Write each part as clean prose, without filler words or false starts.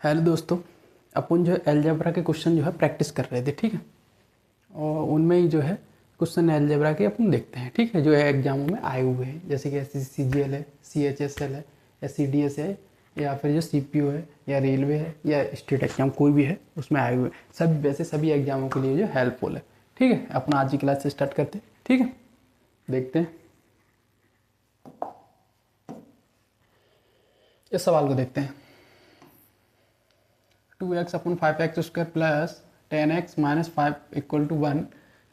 Hello दोस्तों, अपन जो है अलजेब्रा के क्वेश्चन जो है प्रैक्टिस कर रहे थे। ठीक है, और उनमें ही जो है क्वेश्चन अलजेब्रा के अपन देखते हैं। ठीक है, जो है एग्जामों में आए हुए हैं, जैसे कि SCCGL है, CHSL है, SCDS है, या फिर जो CPU है, या रेलवे है, या स्टेट एग्जाम कोई भी है उसमें आए हुए हैं। सब वैसे सभी एग्जामों के लिए जो हेल्पफुल है। ठीक है, अपना आज की क्लास से स्टार्ट करते हैं। ठीक है, देखते हैं इस सवाल को देखते हैं। 2x अपन 5x square plus 10x minus 5 equal to 1,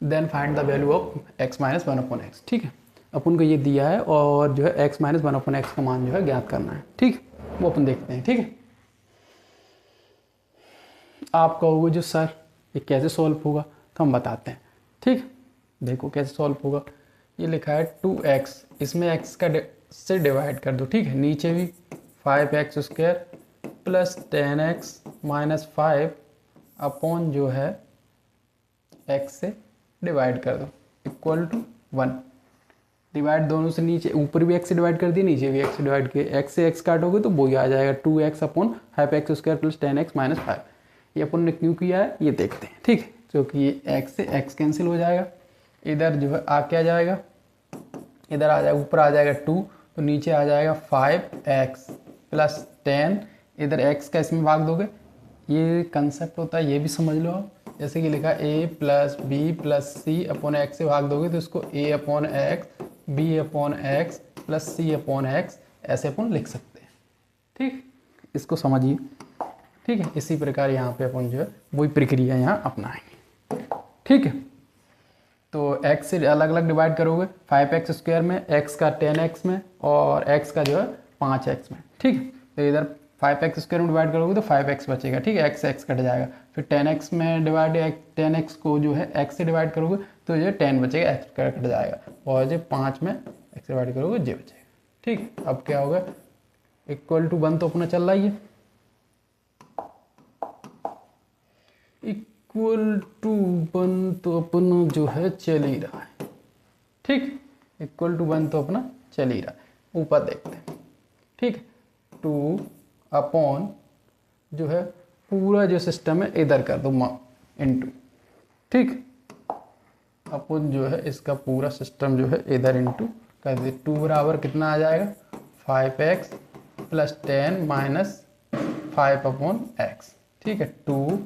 then find the value of x minus 1/x। ठीक है, अपन को ये दिया है और जो है x माइनस 1/x का मान जो है ज्ञात करना है। ठीक, वो अपन देखते हैं। ठीक है, आप कहोगे जो सर ये कैसे सॉल्व होगा, तो हम बताते हैं। ठीक, देखो कैसे सॉल्व होगा। ये लिखा है 2x, इसमें x का से डिवाइड कर दो। ठीक है, नीचे भी 5x square plus 10x minus 5 upon जो है x से डिवाइड कर दो इक्वल टू 1। डिवाइड दोनों से, नीचे ऊपर भी x से डिवाइड कर दिया, नीचे भी x से डिवाइड किया। x से x काटोगे तो वही आ जाएगा 2x upon 5x square plus 10x minus 5। ये अपन ने क्यों किया है ये देखते हैं। ठीक है, क्योंकि ये x से x कैंसिल हो जाएगा, इधर जो है आ क्या जाएगा, इधर आ जाएगा, ऊपर आ जाएगा 2, तो नीचे आ जाएगा 5x प्लस 10। इधर x का इसमें भाग दोगे, ये कंसेप्ट होता है, ये भी समझ लो आप। जैसे कि लिखा a plus B plus C upon X से भाग दोगे तो इसको a upon X, B upon X plus C upon X ऐसे अपन लिख सकते हैं। ठीक, इसको समझिए। ठीक है, इसी प्रकार यहाँ पे अपन जो है वही प्रक्रिया यहाँ अपनाएंगे। ठीक है, तो x से अलग अलग डिवाइड करोगे, 5x स्क्वायर में, x का 10x में, और x का जो है 5x में। ठीक है, तो इधर 5x स्क्वायर में डिवाइड करोगे तो 5x बचेगा। ठीक है, x कट जाएगा। फिर 10x में डिवाइड, 10x को जो है x से डिवाइड करोगे तो ये 10 बचेगा, x कट जाएगा। और जो 5 में x से डिवाइड करोगे ये बचेगा। ठीक, अब क्या होगा, इक्वल टू 1 तो अपना चल रहा ही है, इक्वल टू 1 तो अपना जो है चल ही रहा है। ठीक, इक्वल टू 1 तो अपना चल ही रहा है। ऊपर देखते हैं। ठीक, 2 अपॉन जो है पूरा जो सिस्टम है इधर कर दो इनटू। ठीक, अपन जो है इसका पूरा सिस्टम जो है इधर इनटू कर दे। 2 बराबर कितना आ जाएगा, 5x plus 10 minus 5 upon x. ठीक है, 2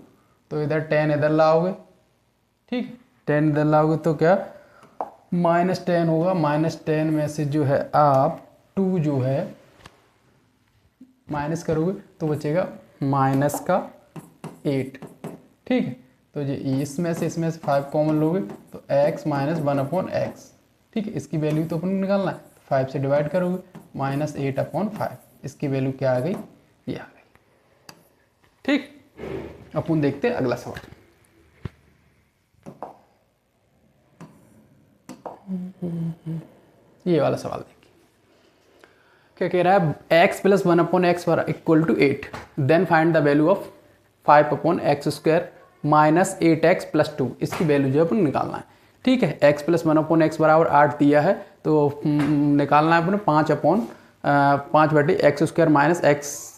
तो इधर 10 इधर लाओगे। ठीक, 10 इधर लाओगे तो क्या माइनस 10 होगा। माइनस 10 में से जो है आप 2 जो है माइनस करोगे तो बचेगा माइनस का 8। ठीक है, तो ये इसमें से 5 कॉमन लोगे तो x माइनस 1/x। ठीक है, इसकी वैल्यू तो अपन निकालना है, 5 से डिवाइड करोगे, माइनस 8/5। इसकी वैल्यू क्या आ गई, ये आ गई। ठीक, अपन देखते हैं अगला सवाल। ये वाला सवाल देखिए, क्या कह रहा है, x plus 1/x equal to 8, then find the value of 5/x square minus 8x plus 2। इसकी वैल्यू जो है अपन निकालना है। ठीक है, x प्लस 1/x बराबर 8 दिया है, तो निकालना है अपन 5/x square minus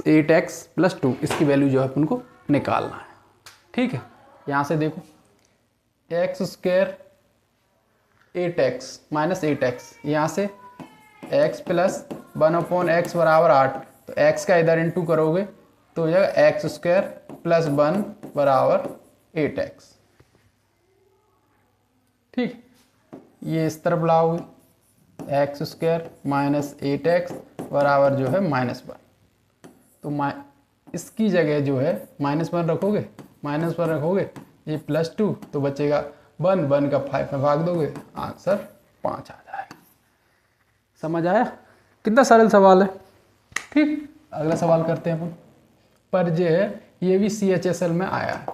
8x plus 2। इसकी वैल्यू जो है अपन को निकालना है। ठीक है, यहाँ से देखो, x square 8x minus 8x, यहाँ से x प्लस 1/x बराबर 8, तो x का इधर इंटू करोगे तो हो जाएगा एक्स स्क्वायर प्लस 1 बराबर 8x। ठीक, ये इस तरफ लाओगे, एक्स स्क्वायर माइनस 8x बराबर जो है -1। तो इसकी जगह जो है -1 रखोगे, -1 रखोगे, ये +2 तो बचेगा 1 का 5 में भाग दोगे, आंसर 5 आ जाएगा। समझ आया, कितना सरल सवाल है। ठीक, अगला सवाल करते हैं अपन। पर जो है ये भी CHSL में आया है।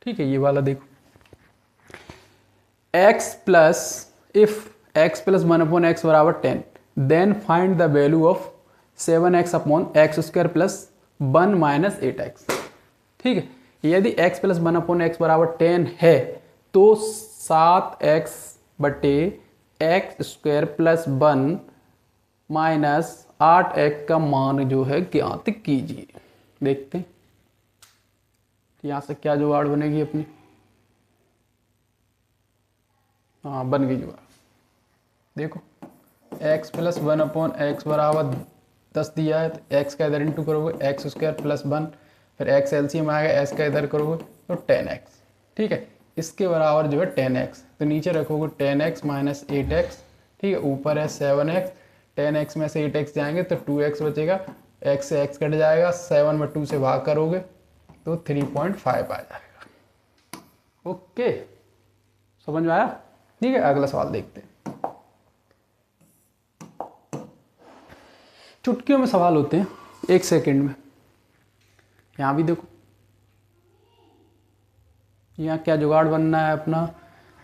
ठीक है, ये वाला देखो, x plus if x plus 1/x बराबर 10, then find the value of 7x upon X square plus 1 minus 8x। ठीक है, यदि x प्लस 1/x बराबर 10 है तो 7x बटे x square plus 1 minus 8x का मान जो है ज्ञात कीजिए। देखते हैं यहाँ से क्या जुगाड़ बनेगी अपनी। हाँ बन गई जुगाड़। देखो x प्लस 1/x बराबर 10 दिया है, तो x का इधर इंटू करोगे x² प्लस 1, फिर x एलसीएम आएगा, s का इधर करोगे तो 10x। ठीक है, इसके बराबर जो है 10x, तो नीचे रखोगे 10x माइनस 8x। ठीक है, ऊपर है 7x, 10x में से 8x जाएंगे तो 2x बचेगा, x से x कट जाएगा, 7 में 2 से भाग करोगे तो 3.5 आ जाएगा। ओके, समझ में आया? ठीक है, अगला सवाल देखते हैं। चुटकियों में सवाल होते हैं, 1 सेकंड में। यहाँ भी देखो, यहाँ क्या जुगाड़ बनना है अपना,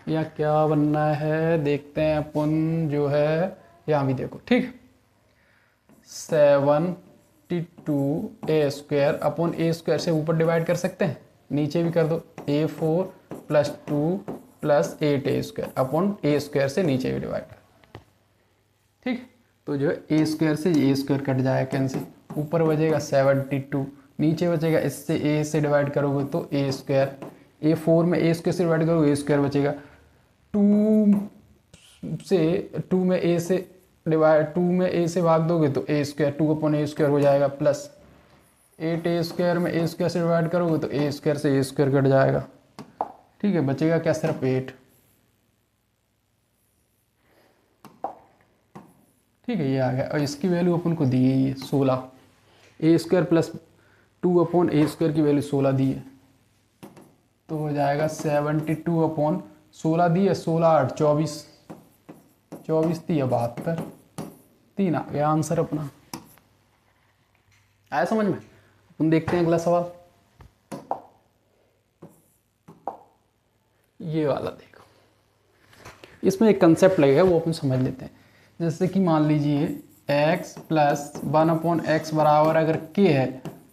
यहाँ क्या बनना है देखते हैं अपन जो है। यहाँ भी देखो, ठीक, 72a² अपॉन a² से ऊपर डिवाइड कर सकते हैं, नीचे भी कर दो, a4 plus 2 plus 8a² upon a² से नीचे भी डिवाइड कर। ठीक, तो जो है a² से a² कट जाएगा कैंसिल, ऊपर बचेगा 72, नीचे बचेगा इससे a से डिवाइड करोगे तो a², a4 में a² से डिवाइड करोगे a² बचेगा, 2 में a से डिवाइड, 2 में a से भाग दोगे तो a², 2 अपॉन a² हो जाएगा, प्लस 8a² में a² से डिवाइड करोगे तो a² से a² कट जाएगा। ठीक है, बचेगा क्या, सिर्फ 8। ठीक है, ये आ गया, और इसकी वैल्यू अपन को दी है ये 16, a² प्लस 2 अपॉन a² की वैल्यू 16 दी है, तो हो जाएगा 72 अपॉन 16 दी है, 16 8 24, 24 दी है 72, 3 आ गया आंसर अपना। आया समझ में? अपन देखते हैं अगला सवाल, ये वाला देखो, इसमें एक कंसेप्ट लगेगा वो अपन समझ लेते हैं। जैसे कि मान लीजिए x प्लस 1/x बराबर अगर k है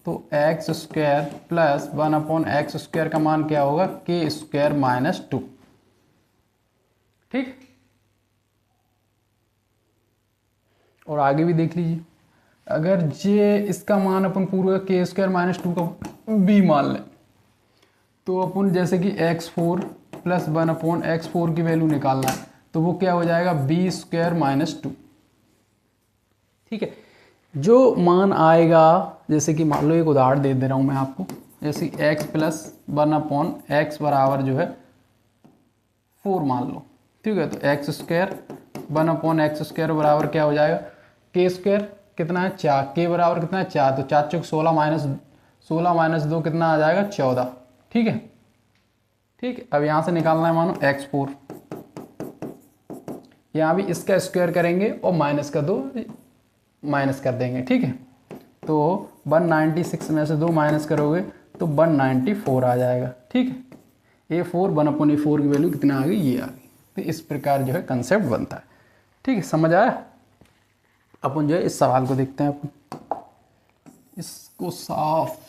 तो x² प्लस 1/x² का मान क्या होगा, k² माइनस 2। ठीक, और आगे भी देख लीजिए, अगर जे इसका मान अपन पूरा k² माइनस 2 का b मान लें तो अपन जैसे कि x4 प्लस 1/x4 की वैल्यू निकालना है तो वो क्या हो जाएगा, b² माइनस 2। ठीक है, जो मान आएगा, जैसे कि मान लो एक उदाहरण दे रहा हूँ मैं आपको, जैसे x प्लस 1/x बराबर जो है 4 मान लो। ठीक है, तो x² 1/x² बराबर क्या हो जाएगा, k² कितना है 4, k बराबर कितना है 4, तो 4 चौक 16 माइनस 2 कितना आ जाएगा 14। ठीक है, ठीक, अब यहाँ से निकालना है मानो x4, यहाँ भी इसका स्क्वायर करेंगे और माइनस का 2 माइनस कर देंगे। ठीक है, तो 196 में से 2 माइनस करोगे तो 194 आ जाएगा। ठीक है, a4 1/a4 की वैल्यू कितना आ गई, ये आ गई। तो इस प्रकार जो है कंसेप्ट बनता है। ठीक है, समझ आया? अपन जो है इस सवाल को देखते हैं, अपन इसको साफ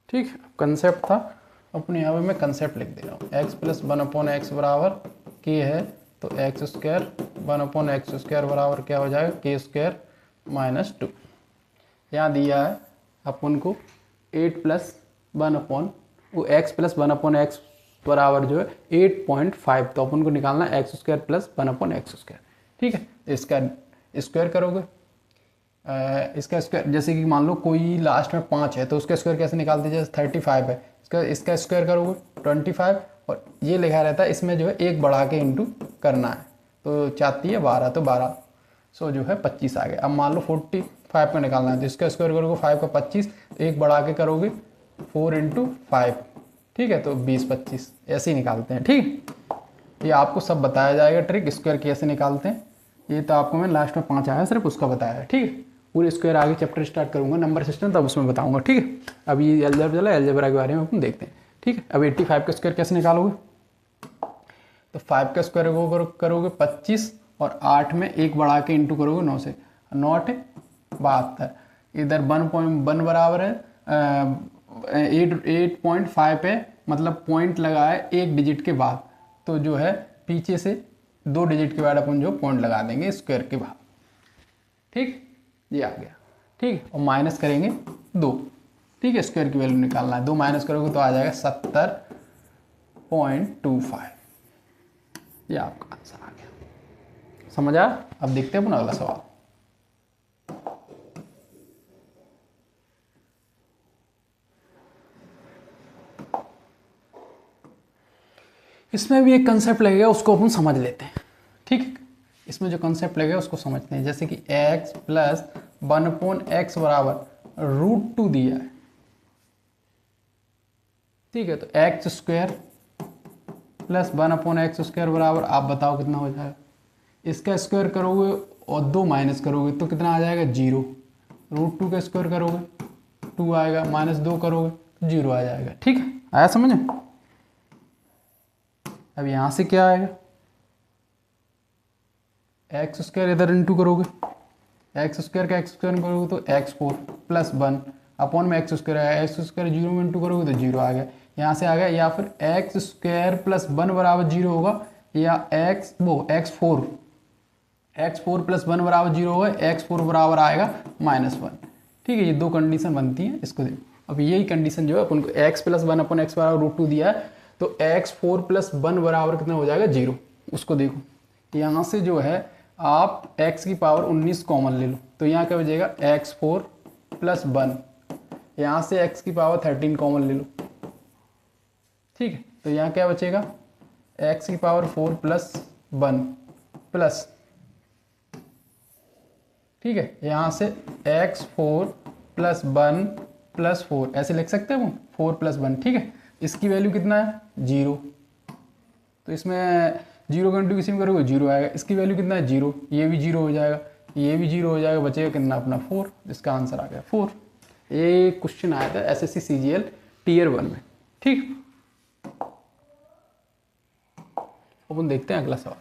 ठीक, कंसेप्ट था अपने यहाँ पे मैं कंसेप्ट लिख दे रहा हूँ। x प्लस 1/x बराबर k है तो x² 1/x² बराबर क्या हो जाएगा, k² माइनस 2। यहाँ दिया है अपन को 8 प्लस x प्लस 1/x बराबर जो है 8.5, तो अपन को निकालना है x² प्लस 1/x²। ठीक है, इसका स्क्वायर करोगे, इसका स्क्वायर जैसे कि मान लो कोई लास्ट में 5 है तो उसका स्क्वायर कैसे निकालते हैं, जैसे 35 है, इसका स्क्वायर करोगे 25, और ये लिखा रहता है इसमें जो है एक बढ़ा के इंटू करना है, तो 4 है 12, तो 12 सो जो है 25 आ गया। अब मान लो 45 का निकालना है तो इसका स्क्वायर करोगे 5 का 25, एक बढ़ा के करोगे 4 × 5। ठीक है, तो 20 25 ऐसे ही निकालते हैं। ठीक, ये आपको सब बताया जाएगा ट्रिक, स्क्वायर कैसे निकालते हैं। ये तो आपको मैं लास्ट में 5 आया सिर्फ उसका बताया है। ठीक है, पूरे स्क्वायर आगे चैप्टर स्टार्ट करूंगा नंबर सिस्टम, तब उसमें बताऊंगा। ठीक है, अभी अलजेब्रा चला, अलजेब्रा के बारे में अपन देखते हैं। ठीक है, अब 85 का स्क्वायर कैसे निकालोगे, तो 5 का स्क्वायर वो करोगे 25 और 8 में एक बढ़ा के इंटू करोगे 9 से, नॉट 72। इधर 1.1 बराबर है 8.5 पे, मतलब पॉइंट लगा है एक डिजिट के बाद, तो जो है पीछे से 2 डिजिट के बाद अपन जो पॉइंट लगा देंगे स्क्वायर के बाद। ठीक, ये आ गया। ठीक, और माइनस करेंगे 2। ठीक है, स्क्वायर की वैल्यू निकालना है, 2 माइनस करोगे तो आ जाएगा 70.25। ये आपका आंसर आ गया। समझ आया? अब देखते हैं अपन अगला सवाल। इसमें भी एक कंसेप्ट लगेगा, उसको अपन समझ लेते हैं। ठीक है, इसमें जो कंसेप्ट लगेगा उसको समझते हैं। जैसे कि x प्लस 1/x बराबर √2 दिया है। ठीक है, तो x square plus 1/x square बराबर, आप बताओ कितना हो जाएगा। इसका स्क्वायर करोगे और 2 माइनस करोगे तो कितना आ जाएगा 0। √2 का स्क्वायर करोगे 2 आएगा, -2 करोगे तो 0 आ जाएगा। ठीक है, आया समझ में? अब यहाँ से क्या आएगा, एक्स स्क्वायर इधर इंटू करोगे, एक्स स्क्वायर का एक्स स्क्वायर करोगे तो x4 प्लस 1 अपॉन में एक्स स्क्वायर आया, एक्स स्क्वायर 0 में इंटू करोगे तो 0 आ गया, यहाँ से आ गया। या फिर एक्स स्क्वायर प्लस 1 बराबर 0 होगा, या x4 प्लस 1 बराबर 0 होगा, x4 बराबर आएगा -1। ठीक है, ये 2 कंडीशन बनती हैं, इसको देखो। अब यही कंडीशन जो है अपन को x प्लस 1 अपॉन x बराबर √2 दिया है, तो x4 प्लस 1 बराबर कितना हो जाएगा 0। उसको देखो, यहाँ से जो है आप x की पावर 19 कॉमन ले लो, तो यहाँ क्या बचेगा x4 प्लस 1, यहाँ से x की पावर 13 कॉमन ले लो। ठीक है, तो यहाँ क्या बचेगा x की पावर 4 प्लस 1 प्लस, ठीक है, यहाँ से x4 प्लस 1 प्लस 4 ऐसे लिख सकते हैं वो 4 प्लस 1। ठीक है, इसकी वैल्यू कितना है 0, तो इसमें 0 का इंटू किसी में करोगे 0 आएगा। इसकी वैल्यू कितना है 0, ये भी 0 हो जाएगा, ये भी 0 हो जाएगा, बचेगा कितना अपना 4। इसका आंसर आ गया 4। ये क्वेश्चन आया था SSC CGL Tier 1 में। ठीक, अपन देखते हैं अगला सवाल।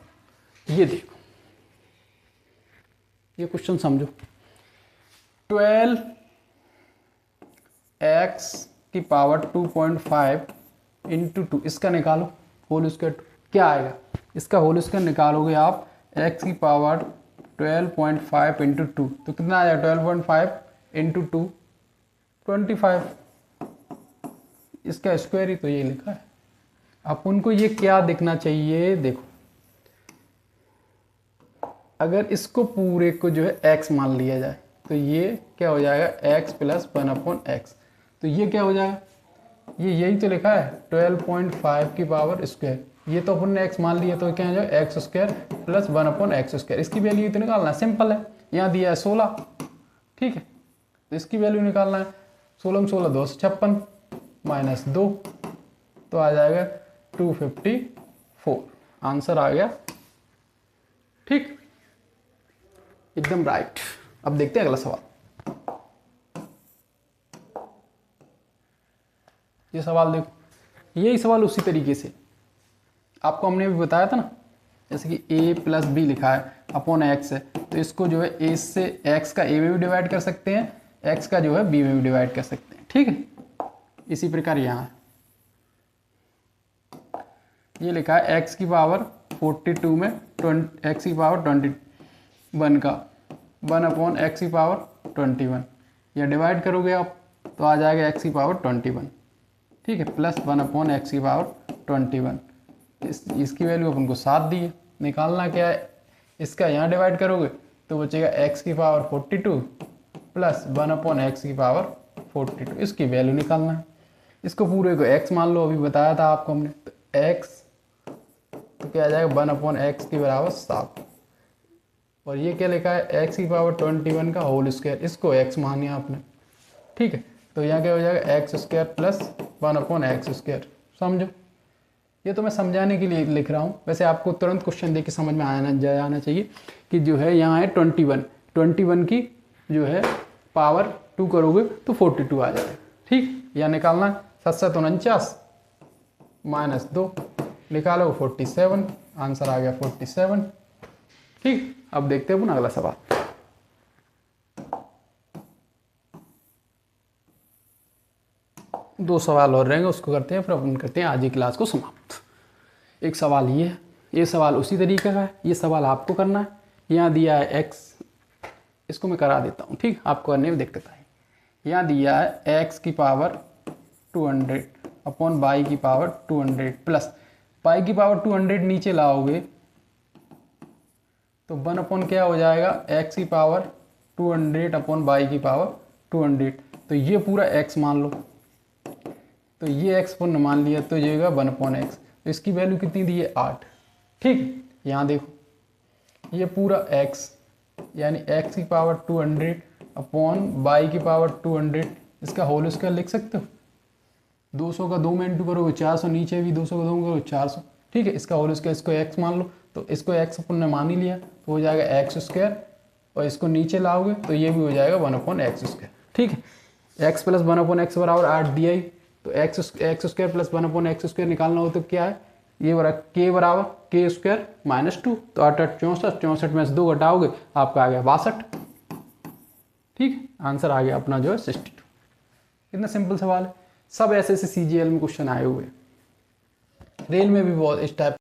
ये देखो, ये क्वेश्चन समझो। 12x की पावर 2.5 इंटू 2, इसका निकालो होल स्क्वायर। क्या आएगा, इसका होल स्क्वायर निकालोगे आप, x की पावर 12.5 इंटू 2, तो कितना आ जाएगा 12.5 इंटू 2 25। इसका स्क्वायर ही तो ये लिखा है। अपन को ये क्या दिखना चाहिए, देखो अगर इसको पूरे को जो है x मान लिया जाए तो ये क्या हो जाएगा x प्लस 1/x, तो ये क्या हो जाएगा, ये यही तो लिखा है 12.5 की पावर स्क्वायर, ये तो अपन ने x मान लिया, तो क्या हो जाएगा x square plus 1/x square. इसकी वैल्यू तो निकालना है, सिंपल है। यहाँ दिया है 16, ठीक है, तो इसकी वैल्यू निकालना है। 16 में 16 256 -2, तो आ जाएगा 254। आंसर आ गया। ठीक, एकदम राइट। अब देखते हैं अगला सवाल। ये सवाल देखो, यही सवाल उसी तरीके से आपको हमने भी बताया था ना, जैसे कि a प्लस बी लिखा है अपॉन x है, तो इसको जो है a से x का a में भी डिवाइड कर सकते हैं, x का जो है b में भी डिवाइड कर सकते हैं। ठीक है, इसी प्रकार यहाँ ये लिखा है x की पावर 42 में x की पावर 21 का 1/x की पावर 21, या डिवाइड करोगे आप तो आ जाएगा x की पावर 21। ठीक है, प्लस 1/x की पावर 21। इसकी वैल्यू अपन को 7 दी है, निकालना क्या है, इसका यहाँ डिवाइड करोगे तो बचेगा x की पावर 42 प्लस 1/x की पावर 42। इसकी वैल्यू निकालना है। इसको पूरे को x मान लो, अभी बताया था आपको हमने, तो x तो क्या आ जाएगा 1/x के बराबर 7, और ये क्या लिखा है x की पावर 21 का होल स्क्वायर, इसको x मान लिया आपने। ठीक है, तो यहाँ क्या हो जाएगा x square plus 1/x square. समझो, ये तो मैं समझाने के लिए लिख रहा हूँ, वैसे आपको तुरंत क्वेश्चन देख के समझ में आना चाहिए कि जो है यहाँ है 21 की जो है पावर 2 करोगे तो 42 आ जाएगा। ठीक, या निकालना 7 -2 निकालो 47, आंसर आ गया 47। ठीक, अब देखते हैं अपन अगला सवाल। 2 सवाल और रहेंगे, उसको करते हैं, फिर अपन करते हैं आज की क्लास को समाप्त। एक सवाल ये है, ये सवाल उसी तरीके का है, ये सवाल आपको करना है। यहाँ दिया है x, इसको मैं करा देता हूँ, ठीक, आपको करने में दिक्कत आई। यहाँ दिया है x की पावर 200 अपॉन y की पावर 200 प्लस y की पावर 200 नीचे लाओगे तो 1 अपॉन क्या हो जाएगा, x की पावर 200 अपॉन y की पावर 200। तो ये पूरा x मान लो, तो ये x अपन ने मान लिया, तो ये होगा 1 अपॉन x। तो इसकी वैल्यू कितनी दी है, 8। ठीक, यहाँ देखो ये पूरा x यानी x की पावर 200 अपॉन y की पावर 200, इसका होल स्क्वायर लिख सकते हो। 200 का 2 में इंटू करोगे 400, नीचे भी 200 का 2 करोगे 400। ठीक है, इसका होल स्क्वायर, इसको x मान लो, तो इसको x अपन ने मान ही लिया, तो हो जाएगा एक्स स्क्वायर, और इसको नीचे लाओगे तो ये भी हो जाएगा 1 अपॉन एक्स स्क्वायर। ठीक है, x प्लस 1 अपॉन एक्स बराबर 8 दिया ही, तो x square plus 1 upon X square निकालना हो तो क्या है, ये k बराबर k स्क्वायर माइनस 2, तो 8 8 64, 64 में से 2 घटाओगे आपका आ गया 62। ठीक, आंसर आ गया अपना जो है 62। कितना सिंपल सवाल है। सब ऐसे ऐसे CGL में क्वेश्चन आए हुए हैं, रेल में भी बहुत इस टाइप